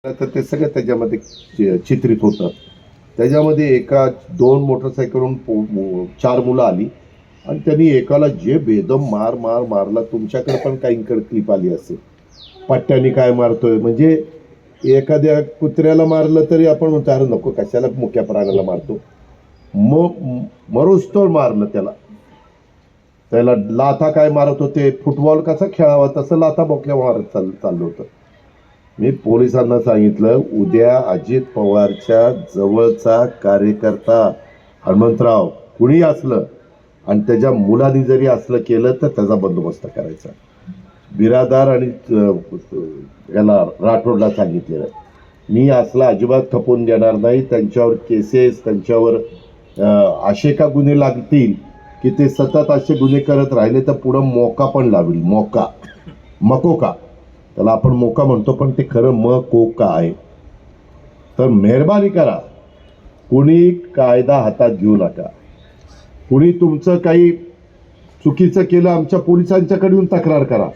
तर ते सगळं त्याच्यामध्ये चित्रित होतं. त्याच्यामध्ये एका 2 मोटरसायकलवरून 4 मुलं आली आणि त्यांनी एकाला जे बेदम मारला. तुमच्याकडे पण काहींकडे क्लिप आली असेल. पट्ट्याने काय मारतोय म्हणजे एखाद्या कुत्र्याला मारलं तरी आपण म्हणतो अरे नको कशाला मुक्या प्राण्याला मारतो. मरोस्तोर मारलं त्याला. त्याला लाथा काय मारत होते, फुटबॉल कसा खेळावा तसं लाथा बोक्या मारत चाललं होतं. मी पोलिसांना सांगितलं उद्या अजित पवारच्या जवळचा कार्यकर्ता हनुमंतराव कुणी असलं आणि त्याच्या मुलांनी जरी असलं केलं तर त्याचा बंदोबस्त करायचा. बिरादार आणि याला राठोडला सांगितलेलं मी असला अजिबात खपवून देणार नाही. त्यांच्यावर केसेस त्यांच्यावर असे का गुन्हे लागतील की ते सतत असे गुन्हे करत राहिले तर पुढं मोका पण लावेल. मकोका त्याला आपण मोका म्हणतो पण ते खरं मकोका आहे. तर मेहरबानी करा कुणी कायदा हातात घेऊ नका. कुणी तुमचं काही चुकीचं केलं आमच्या पोलिसांच्याकडे येऊन तक्रार करा.